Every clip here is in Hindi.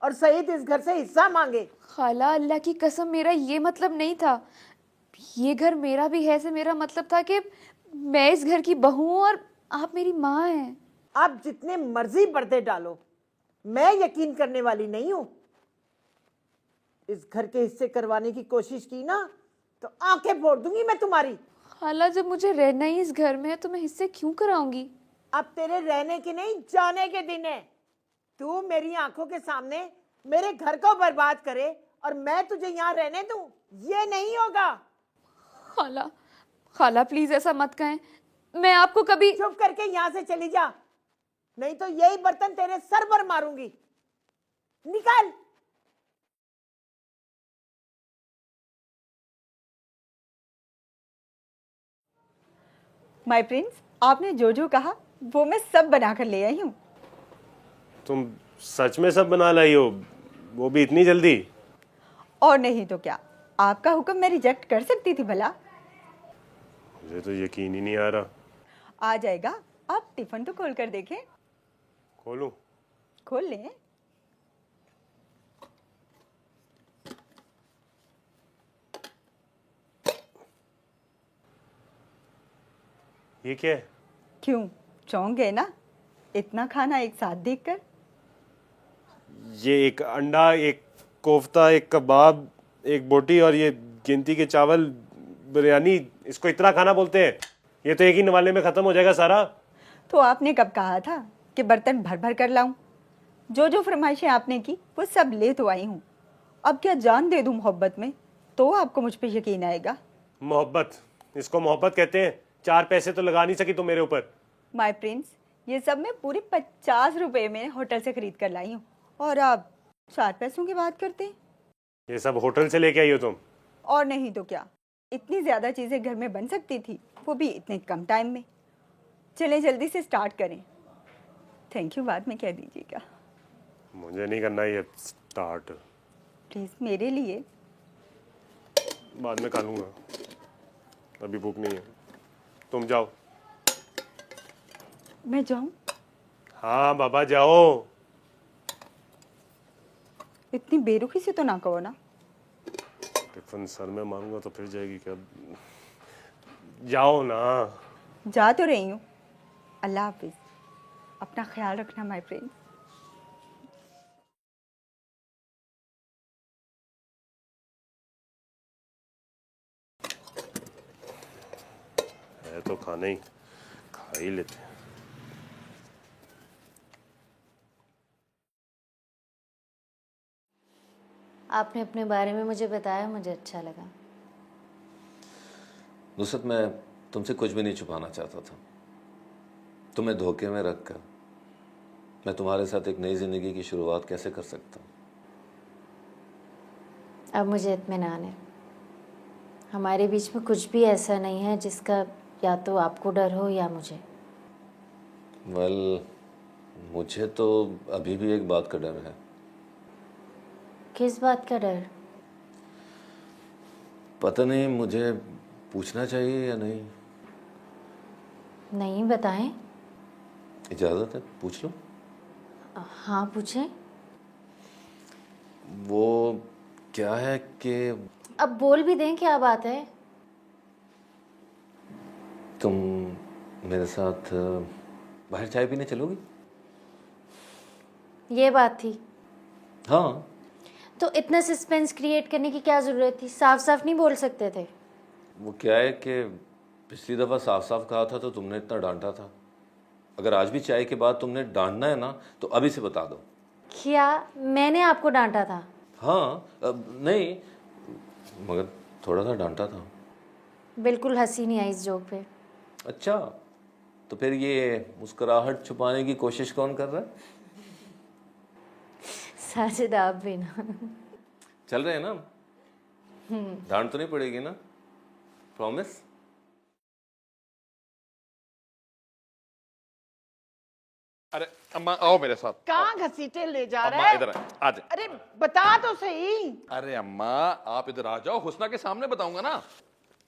और सईद इस घर से हिस्सा मांगे। खाला, अल्लाह की कसम, मेरा ये मतलब नहीं था। ये घर मेरा भी है से मेरा मतलब था कि मैं इस घर की बहू हूं और आप मेरी माँ हैं। आप जितने मर्जी पर्दे डालो, मैं यकीन करने वाली नहीं हूं। इस घर के हिस्से करवाने की कोशिश की ना तो आंखें फोड़ दूंगी मैं तुम्हारी। खाला, जब मुझे रहना ही इस घर में है तो मैं हिस्से क्यों कराऊंगी? अब तेरे रहने के नहीं, जाने के दिन है। तू मेरी आंखों के सामने मेरे घर को बर्बाद करे और मैं तुझे यहाँ रहने दूं, ये नहीं होगा। खाला, खाला प्लीज ऐसा मत कहें। मैं आपको कभी... चुप करके यहाँ से चली जा, नहीं तो यही बर्तन तेरे सर पर मारूंगी। निकल। माय प्रिंस, आपने जो जो कहा वो मैं सब बना कर ले आई हूँ। तुम सच में सब बना लाई हो, वो भी इतनी जल्दी? और नहीं तो क्या, आपका हुक्म मैं रिजेक्ट कर सकती थी भला? मुझे तो यकीन ही नहीं आ रहा। आ जाएगा, आप टिफिन तो खोल कर देखें। खोलूं? खोल लें। ये क्या है? क्यों, चौंक गए ना इतना खाना एक साथ देखकर? ये एक अंडा, एक कोफ्ता, एक कबाब, एक बोटी और ये गिनती के चावल, बिरयानी, इसको इतना खाना बोलते हैं? ये तो एक ही नवाले में खत्म हो जाएगा सारा। तो आपने कब कहा था कि बर्तन भर भर कर लाऊं? जो जो फरमाइशें आपने की वो सब ले तो आई हूँ। अब क्या जान दे दूं मोहब्बत में, तो आपको मुझ पे यकीन आएगा। मोहब्बत? इसको मोहब्बत कहते हैं? 4 पैसे तो लगा नहीं सकी तुम मेरे ऊपर। माय प्रिंस, ये सब मैं पूरे 50 रुपए में होटल से खरीद कर लाई हूँ और आप 4 पैसों की बात करते हैं। ये सब होटल से लेके आई हो तुम? और नहीं तो क्या, इतनी ज्यादा चीजें घर में बन सकती थी, वो भी इतने कम टाइम में। चलें जल्दी से स्टार्ट करें। थैंक यू बाद में कह दीजिएगा। मुझे नहीं करना ये स्टार्ट, प्लीज मेरे लिए। बाद में खा लूंगा, अभी भूख नहीं है। तुम जाओ। मैं जाऊं? हाँ बाबा जाओ। इतनी बेरुखी से तो ना कहो ना। टिफिन सर में मारूंगा तो फिर जाएगी क्या? जाओ ना। जा तो रही हूँ। अल्लाह हाफिज, अपना ख्याल रखना माय फ्रेंड। है तो खाना ही, खा ही लेते हैं। आपने अपने बारे में मुझे बताया, मुझे अच्छा लगा। नुसरत, मैं तुमसे कुछ भी नहीं छुपाना चाहता था। तुम्हें धोखे में रखकर मैं तुम्हारे साथ एक नई जिंदगी की शुरुआत कैसे कर सकता हूँ? अब मुझे इत्मीनान है, हमारे बीच में कुछ भी ऐसा नहीं है जिसका या तो आपको डर हो या मुझे। वेल, मुझे तो अभी भी एक बात का डर है। किस बात का डर? पता नहीं मुझे पूछना चाहिए या नहीं। नहीं, बताएं। इजाज़त है, पूछ लो। हाँ पूछें। वो क्या है कि अब बोल भी दें, क्या बात है? तुम मेरे साथ बाहर चाय पीने चलोगी? ये बात थी? हाँ। तो इतना सस्पेंस क्रिएट करने की क्या ज़रूरत थी? साफ साफ नहीं बोल सकते थे? वो क्या है कि पिछली दफ़ा साफ साफ कहा था तो तुमने इतना डांटा था। अगर आज भी चाय के बाद तुमने डांटना है ना तो अभी से बता दो। क्या मैंने आपको डांटा था? हाँ, नहीं, मगर थोड़ा सा डांटा था। बिल्कुल हंसी नहीं आई इस जोक पे। अच्छा, तो फिर ये मुस्कुराहट छुपाने की कोशिश कौन कर रहा है? साजिद, आप भी ना। चल रहे हैं ना? डांट तो नहीं पड़ेगी ना? प्रॉमिस? अरे अम्मा आओ मेरे साथ। कहाँ घसीटे ले जा रहा अम्मा है? इधर आ जाए। अरे बता तो सही। अरे अम्मा आप इधर आ जाओ, हुस्ना के सामने बताऊंगा ना।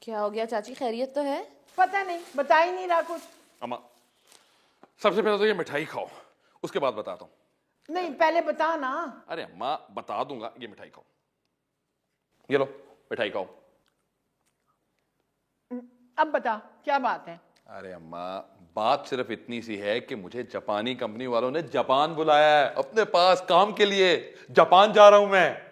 क्या हो गया चाची, खैरियत तो है? पता नहीं, बता ही नहीं रहा कुछ। अम्मा सबसे पहले तो ये मिठाई खाओ, उसके बाद बताता हूँ। नहीं पहले बता ना। अरे अम्मा बता दूंगा, ये मिठाई खाओ, ये लो मिठाई खाओ। अब बता क्या बात है। अरे अम्मा बात सिर्फ इतनी सी है कि मुझे जापानी कंपनी वालों ने जापान बुलाया है अपने पास काम के लिए। जापान जा रहा हूं मैं।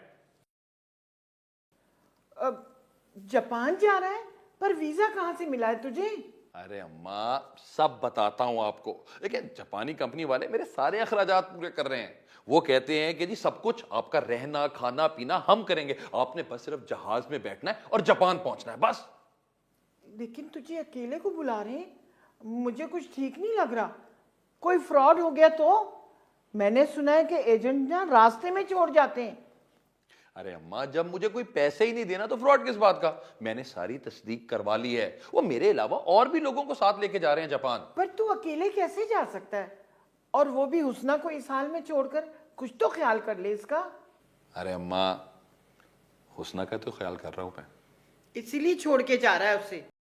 जापान जा रहा है? पर वीजा कहाँ से मिला है तुझे? अरे अम्मा सब बताता हूं आपको, लेकिन जापानी कंपनी वाले मेरे सारे अखराजात पूरे कर रहे हैं। वो कहते हैं कि जी सब कुछ आपका रहना खाना पीना हम करेंगे, आपने बस सिर्फ जहाज में बैठना है और जापान पहुंचना है बस। लेकिन तुझे अकेले को बुला रहे हैं, मुझे कुछ ठीक नहीं लग रहा। कोई फ्रॉड हो गया तो? मैंने सुना है कि एजेंट ना रास्ते में छोड़ जाते हैं। अरे अम्मा जब मुझे कोई पैसे ही नहीं देना तो फ्रॉड किस बात का। मैंने सारी तस्दीक करवा ली है, वो मेरे अलावा और भी लोगों को साथ लेके जा रहे हैं जापान। पर तू अकेले कैसे जा सकता है, और वो भी हुस्ना को इस हाल में छोड़कर? कुछ तो ख्याल कर ले इसका। अरे अम्मा हुस्ना का तो ख्याल कर रहा हूं मैं। इसीलिए छोड़ के जा रहा है उसे।